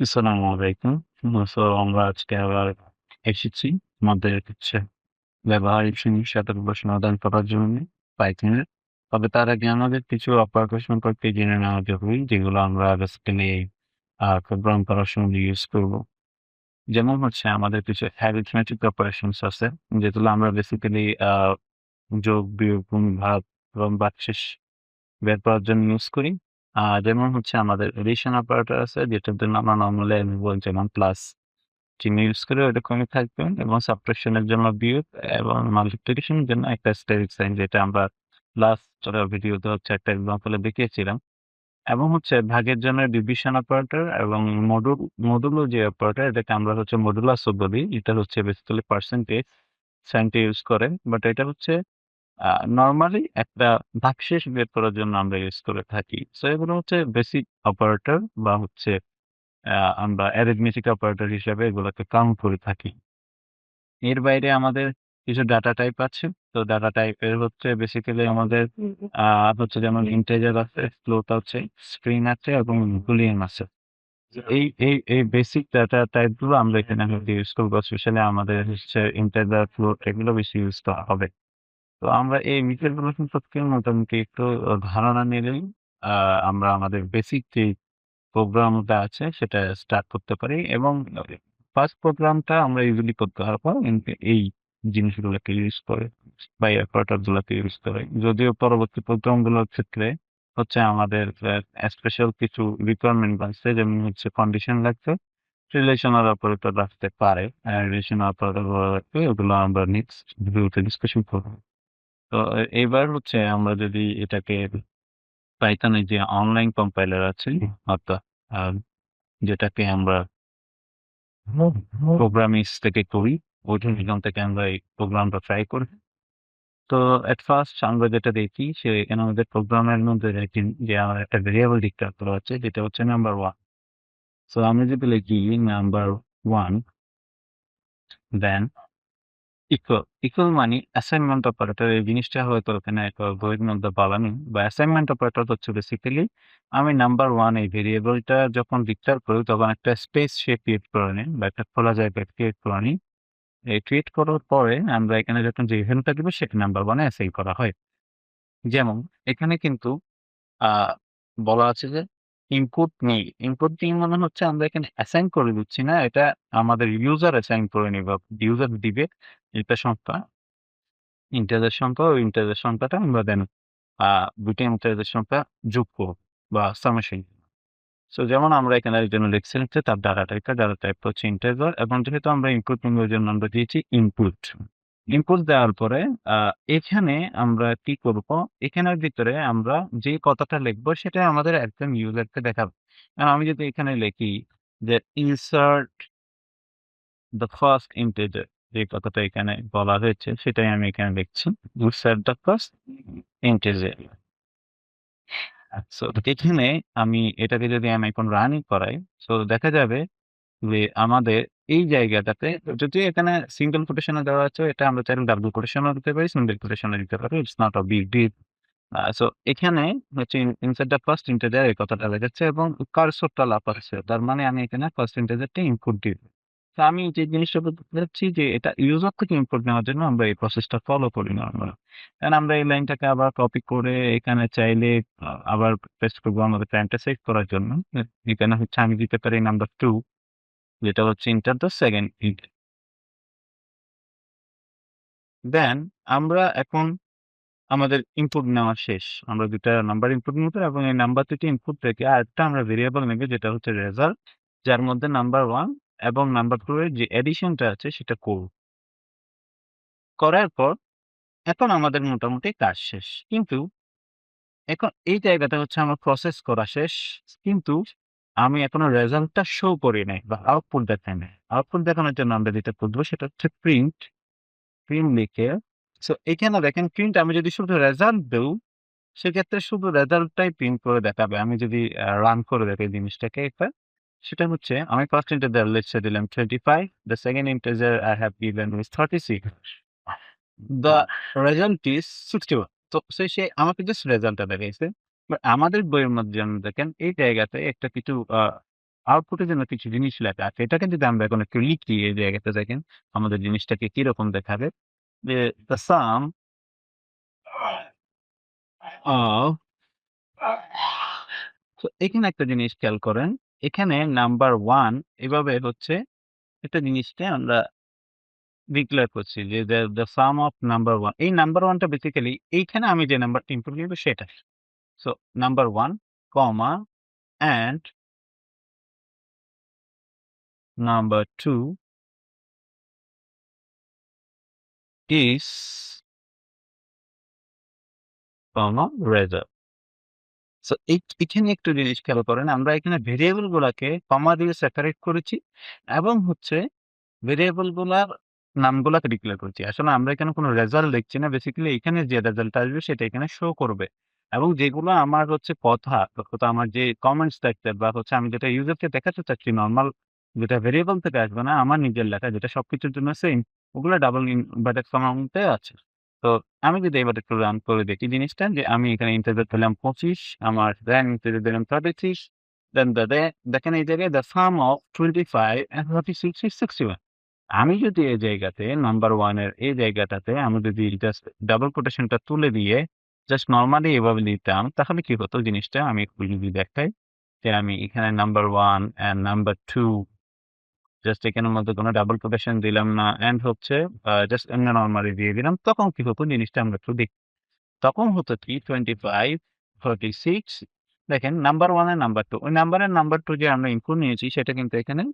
আসসালামু আলাইকুম। আমরা আজকে আবার এসেছি আমাদের হচ্ছে ব্যবহারিক সমস্যার সাথে সমাধান করার জন্য পাইথনের। তবে তার আগে আমাদের কিছু অপারেটর সম্পর্কে জেনে নেওয়া জরুরি, যেগুলো আমরা বেসিক্যালি প্রোগ্রাম করার সময় ইউজ করব। যেমন হচ্ছে আমাদের কিছু অ্যারিথমেটিক অপারেশনস আছে, যেগুলো আমরা বেসিক্যালি যোগ, বিয়োগ, গুণ, ভাগ এবং ভাগশেষ বের করার জন্য ইউজ করি। যেমন হচ্ছে আমাদের এডিশন অপারেটর আছে, যেটার জন্য আমরা নরমালি যেমন প্লাস চিহ্ন ইউজ করে ওইরকমই থাকবে, এবং সাবট্রাকশনের জন্য বিয়োগ, এবং মাল্টিপ্লিকেশনের জন্য একটা স্টেরিক সাইন, যেটা আমরা লাস্ট ভিডিওতে হচ্ছে একটা এক্সাম্পলে দেখিয়েছিলাম। এবং হচ্ছে ভাগের জন্য ডিভিশন অপারেটর এবং মডুলো যে অপারেটর, এটাকে আমরা হচ্ছে মডুলাসও বলি। এটা হচ্ছে বেসিক্যালি পার্সেন্টেজ সাইনটা ইউজ করে, বাট এটা হচ্ছে নরমালি একটা ভাগশেষ বের করার জন্য আমরা ইউজ করে থাকি। সো এগুলো হচ্ছে বেসিক অপারেটর, বা হচ্ছে আমরা অ্যারিথমেটিক অপারেটর হিসেবে এগুলোকে কাউন্ট করে থাকি। এর বাইরে আমাদের কিছু ডাটা টাইপ আছে। তো ডাটা টাইপের হচ্ছে বেসিক্যালি আমাদের হচ্ছে যেমন ইন্টিজার আছে, ফ্লোট আছে, স্ট্রিং আছে এবং বুলিয়ান আছে। এই বেসিক ডাটা টাইপ গুলো আমরা এখানে হয়তো ইউজ করবো। স্পেশালি আমাদের হচ্ছে ইন্টিজার, ফ্লোট এগুলো বেশি ইউজ করা হবে। তো আমরা এই বিষয়গুলো সম্পর্কে মোটামুটি একটু ধারণা নিলেই আমরা আমাদের বেসিক যে প্রোগ্রামটা আছে সেটা স্টার্ট করতে পারি, এবং ফার্স্ট প্রোগ্রামটা আমরা ইজিলি করতে পারবো এই জিনিসগুলোকে ইউজ করে, বা এই অপারেটর গুলোকে ইউজ করে। যদিও পরবর্তী প্রোগ্রামগুলোর ক্ষেত্রে হচ্ছে আমাদের স্পেশাল কিছু রিকোয়ারমেন্ট আছে, যেমন হচ্ছে কন্ডিশন লাগবে, রিলেশনাল অপারেটর রাখতে পারে, রিলেশনাল অপারেটর রাখবে, ওগুলো আমরা নেক্সট ভিডিওতে ডিসকাশন করবো। তো এবার হচ্ছে আমরা যদি এটাকে পাইথনের যে অনলাইন কম্পাইলার আছে, অর্থাৎ আহ, যেটাকে আমরা প্রোগ্রামিংস থেকে করি, ওইখান থেকে আমরা এই প্রোগ্রামটা ট্রাই করি। তো এট ফার্স্ট আমরা যেটা দেখি, এখানে আমাদের প্রোগ্রামের মধ্যে দেখি যে আমার একটা ভেরিয়েবল ডিক্লেয়ার করা হচ্ছে, যেটা হচ্ছে নাম্বার ওয়ান। সো আমি যদি লিখি number one, than equal. Equal মানে অ্যাসাইনমেন্ট অপারেটর। এই জিনিসটা হয়তো এখানে বইয়ের মধ্যে বলা নেই, বা অ্যাসাইনমেন্ট অপারেটর হচ্ছে বেসিক্যালি আমি নাম্বার ওয়ান এই ভেরিয়েবলটা যখন ডিক্লেয়ার করি, তখন একটা স্পেস সে ক্রিয়েট করে নিই, বা একটা খোলা জায়গা ক্রিয়েট করে নিই। এই ক্রিয়েট করার পরে আমরা এখানে যখন যে ভ্যালুটা দিব, সেটা নাম্বার ওয়ানে অ্যাসাইন করা হয়। যেমন এখানে কিন্তু আহ বলা আছে যে ইনপুট নেই। ইনপুট নেই মানে হচ্ছে আমরা এখানে অ্যাসাইন করে দিচ্ছি না, এটা আমাদের ইউজার অ্যাসাইন করে নিবে। ইউজার দিবে এটা সংখ্যা, ইন্টিজার সংখ্যা, ওই ইন্টিজার সংখ্যাটা আমরা দেন দুইটা ইন্টিজার সংখ্যা যোগ করব, বা সামেশন। সো যেমন আমরা এখানে এর জন্য লিখছি হচ্ছে তার ডাটা টাইপ হচ্ছে ইন্টিজার, এবং যেহেতু আমরা ইনপুট নেব, এর জন্য আমরা দিয়েছি ইনপুট। ইনপুট দেওয়ার পরে এখানে আমরা কি করব, এখানের ভিতরে আমরা যে কথাটা লিখবো সেটা আমাদের একজন ইউজারকে দেখাবো। কারণ আমি যদি এখানে লিখি যে ইনসার্ট দ্য ফার্স্ট ইন্টিজার, যে কথাটা এখানে বলা হয়েছে সেটাই আমি এখানে লিখছি, insert the first integer. So এখানে আমি এটাকে যদি আমি এখন রানিং করাই, সো দেখা যাবে যে আমাদের এই জায়গাটাতে, যদিও এখানে সিঙ্গেল কোটেশনে দেওয়া আছে, এটা আমরা চাইলে ডাবল কোটেশনও দিতে পারি, সিঙ্গেল কোটেশনে দিতে পারি, it's not a big deal. So এখানে হচ্ছে ইনসাইড দ্য ফার্স্ট ইন্টিজার এই কথাটা লেগেছে, এবং কার্সরটা লাফাচ্ছে, তার মানে আমি এখানে ফার্স্ট ইন্টিজারটা ইনপুট দিব। তো আমি যে জিনিসটা বলতে চাচ্ছি যে এটা ইউজার থেকে ইনপুট নেওয়ার জন্য আমরা এই প্রসেসটা ফলো করি না আমরা। কারণ আমরা এই লাইনটাকে আবার কপি করে এখানে চাইলে আবার পেস্ট করবো আমাদের ক্লায়েন্টে সেভ করার জন্য। এখানে হচ্ছে আমি দিতে পারি নাম্বার টু, যেটা হচ্ছে ইন্টার দ্য সেকেন্ড ইন্ট। দেন আমরা এখন আমাদের ইনপুট নেওয়া শেষ। আমরা ২ টা নাম্বার ইনপুট নিব, এবং এই নাম্বার ২ টি ইনপুট থেকে আরেকটা আমরা ভেরিয়েবল নেব, যেটা হচ্ছে রেজাল্ট, যার মধ্যে নাম্বার 1 এবং নাম্বার 2 এর যে এডিশনটা আছে সেটা করব। করার পর এখন আমাদের মোটামুটি কাজ শেষ। কিন্তু এখন এই জায়গাটা হচ্ছে আমার প্রসেস করা শেষ। কিন্তু আমি এখনো রেজাল্টটা শো করি নাই, বা আউটপুট দেখাই নাই। আউটপুট দেখানোর জন্য আমরা যেটা করব সেটা হচ্ছে প্রিন্ট। প্রিন্ট লিখে, সো এখানে দেখেন প্রিন্ট, আমি যদি শুধু রেজাল্ট দেই, সেক্ষেত্রে শুধু রেজাল্টটাই প্রিন্ট করে দেখাবে। আমি যদি রান করে দেখি জিনিসটাকে একবার, সেটা হচ্ছে আমি ফার্স্ট ইন্টিজার লিখে দিলাম 25, the second integer I have given is 36, the result is 61। তো সে আমাকে জাস্ট রেজাল্টটা দেখাইছে। বাট আমাদের বইয়ের মধ্যে যেমন দেখেন এই জায়গাতে একটা কিছু আউটপুটে যেন কিছু জিনিস লেখা আছে। এটাকে যদি আমরা এখন একটু লিখি এই জায়গাতে দেখেন আমাদের জিনিসটাকে কিরকম দেখাবে যে the sum of তো এখানে একটা জিনিস খেয়াল করেন। এখানে নাম্বার 1 এভাবে হচ্ছে একটা জিনিসকে আমরা ডিক্লেয়ার করছি যে the sum of number 1 এই নাম্বার 1 টা বেসিক্যালি এইখানে আমি যে নাম্বারটা ইনপুট নিব সেটা। So number 1, comma and number 2 is comma result. So এখানে একটু জিনিস খেয়াল করেন। আমরা এখানে ভেরিয়েবল গুলাকে কমা দিয়ে সেপারেট করেছি এবং হচ্ছে ভেরিয়েবল গুলার নামগুলাকে ডিক্লেয়ার করেছি। আসলে আমরা এখানে কোনো রেজাল্ট দেখছি না। বেসিক্যালি এখানে যে রেজাল্টটা আসবে সেটা এখানে শো করবে। এবং যেগুলো আমার হচ্ছে কথা অর্থাৎ আমার যে কমেন্টস দেখতে বা হচ্ছে আমি যেটা ইউজারকে দেখাতে চাচ্ছি নরমাল যেটা ভেরিয়েবল থেকে আসবে না, আমার নিজের লেখা যেটা সবকিছুর জন্য সেম ওগুলো ডাবল ইনভার্টেড কমার মধ্যে আছে। তো আমি যদি এবার একটু রান করে দেখি জিনিসটা যে আমি এখানে ইন্টিজার দিলাম 25, আমার দেন ইন্টিজার দিলাম 36, দেন দেখেন এই জায়গায় the sum of 25 and 36 is 61. আমি যদি এই জায়গাতে নাম্বার 1 এর এই জায়গাটাতে আমি যদি জাস্ট ডাবল কোটেশনটা তুলে দিয়ে জাস্ট নরমালি এভাবে লিখতাম তাহলে কি হতো জিনিসটা আমি একটু যদি দেখাই যে আমি এখানে নাম্বার 1 অ্যান্ড নাম্বার 2 জাস্ট এখানের মধ্যে কোনো ডাবল কোটেশন দিলাম না অ্যান্ড হচ্ছে জাস্ট এমনি নরমালি দিয়ে দিলাম। তখন কি হতো জিনিসটা আমরা একটু দেখি। তখন হতো কি 25, 46 দেখেন নাম্বার 1 এর নাম্বার 2 ওই নাম্বারের নাম্বার 2 যে আমরা ইনপুট নিয়েছি সেটা কিন্তু এখানে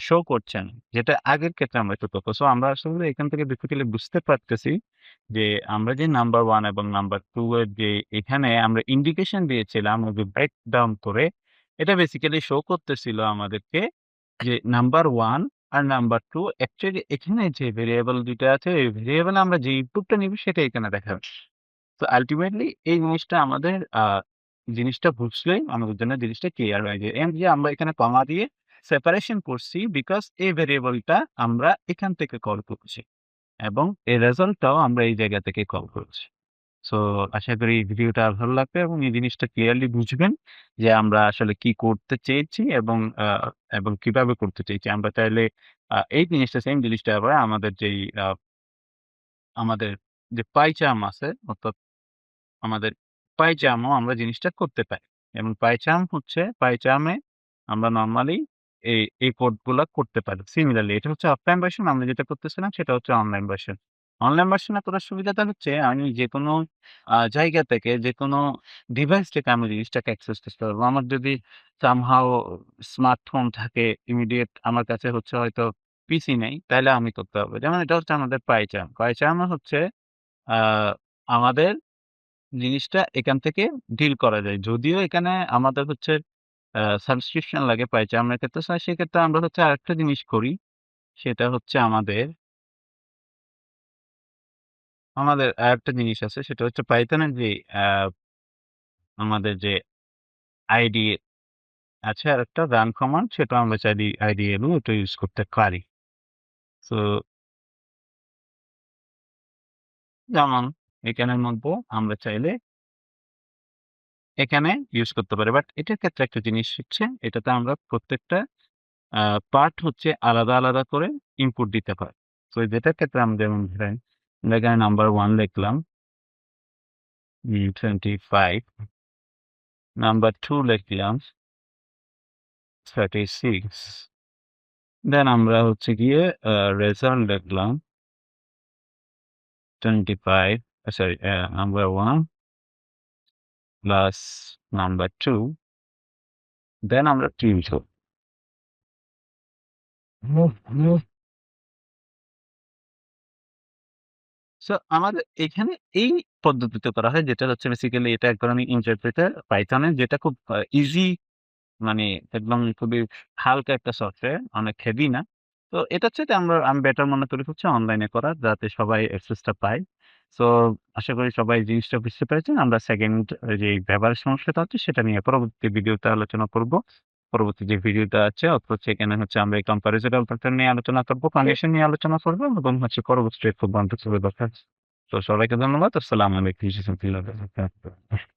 শো করছে না। যেটা আগের ক্ষেত্রে আমরা একটু তথ্য। সো আমরা আসলে এখান থেকে বেসিক্যালি বুঝতে পারতেছি যে আমরা যে নাম্বার 1 এবং নাম্বার 2 এর যে এখানে আমরা ইন্ডিকেশন দিয়েছিলাম ওই যে ব্রেক ডাউন করে এটা বেসিক্যালি শো করতেছিল আমাদেরকে যে নাম্বার 1 আর নাম্বার 2 অ্যাকচুয়ালি এখানে যে ভেরিয়েবল ২ টা আছে এই ভেরিয়েবলে আমরা যে ইনপুটটা নিব সেটা এখানে দেখাবে। তো আল্টিমেটলি এই জিনিসটা আমাদের জিনিসটা বুঝলেই আমাদের জন্য জিনিসটা ক্লিয়ার হয়ে যায়। এন্ড যে আমরা এখানে কমা দিয়ে সেপারেশন করছি বিকজ এই ভেরিয়েবলটা আমরা এখান থেকে কল করছি এবং এই রেজাল্টটাও আমরা এই জায়গা থেকে কল করছি। সো আশা করি এই ভিডিওটা ভালো লাগবে এবং এই জিনিসটা ক্লিয়ারলি বুঝবেন যে আমরা আসলে কি করতে চেয়েছি এবং কিভাবে করতে চেয়েছি। আমরা চাইলে এই জিনিসটা সেম জিনিসটা আবার আমাদের যেই আমাদের যে পাইচার্ম আছে অর্থাৎ আমাদের পাইচার্মও আমরা জিনিসটা করতে পারি। এবং পাইচার্ম হচ্ছে পাইচার্মে আমরা নরমালি এই কোডগুলা করতে পারি। সিমিলারলি এটা হচ্ছে অফলাইন ভার্সন আমরা যেটা করতেছিলাম সেটা হচ্ছে অনলাইন ভার্সন। অনলাইন ভার্সনে করার সুবিধাটা হচ্ছে আমি যেকোনো জায়গা থেকে যেকোনো ডিভাইস থেকে আমি জিনিসটাকে অ্যাক্সেস করতে পারবো। আমার যদি সামহাউ স্মার্টফোন থাকে ইমিডিয়েট আমার কাছে হচ্ছে হয়তো পিসি নেই, তাইলে আমি করতে পারবো। যেমন এটা হচ্ছে আমাদের পাইচার্ম। পাইচার্মে হচ্ছে আ আমাদের জিনিসটা এখান থেকে ডিল করা যায়। যদিও এখানে আমাদের হচ্ছে সাবস্ক্রিপশন লাগে পাইচার্মের ক্ষেত্রে। সেক্ষেত্রে আমরা হচ্ছে আরেকটা জিনিস করি। সেটা হচ্ছে আমাদের আরেকটা জিনিস আছে সেটা হচ্ছে পাইথনের যে আ আমাদের যে আইডি আছে আরেকটা রান কমান্ড সেটাও আমরা চাইলে আইডিএলও ওটা ইউজ করতে পারি। সো যেমন এখানের মধ্যে আমরা চাইলে এখানে ইউজ করতে পারি। বাট এটার ক্ষেত্রে একটা জিনিস হচ্ছে এটাতে আমরা প্রত্যেকটা আ পার্ট হচ্ছে আলাদা, আলাদা করে ইনপুট দিতে হয়। সো যেটার ক্ষেত্রে আমরা যেমন ধরেন এখানে নাম্বার 1 লিখলাম 25 নাম্বার 2 লিখলাম 36 দেন আমরা হচ্ছে গিয়ে রেজাল্ট লিখলাম 25 সরি নাম্বার 1 প্লাস নাম্বার 2 দেন আমরা 300 সো আমাদের এখানে এই পদ্ধতিতে করা হয় যেটা হচ্ছে বেসিক্যালি এটা এক ধরনের ইন্টারপ্রেটার পাইথনের যেটা খুব ইজি মানে একদম খুবই হালকা একটা সফটওয়্যার, অনেক হেভি না। তো এটার চাইতে আমি বেটার মনে করি হচ্ছে অনলাইনে করা যাতে সবাই অ্যাক্সেসটা পায়। সো আশা করি সবাই জিনিসটা বুঝতে পেরেছেন। আমরা 2nd যে ব্যবহারের সমস্যাটা হচ্ছে সেটা নিয়ে পরবর্তী ভিডিওতে আলোচনা করব। পরবর্তী যে ভিডিওটা আছে অথবা সেখানে হচ্ছে আমরা এই কম্পারিজন অপারেটর নিয়ে আলোচনা করব, কন্ডিশন নিয়ে আলোচনা করব এবং হচ্ছে পরবর্তী খুব বান্ধব দেখা। তো সবাইকে ধন্যবাদ। আসসালামু আলাইকুম।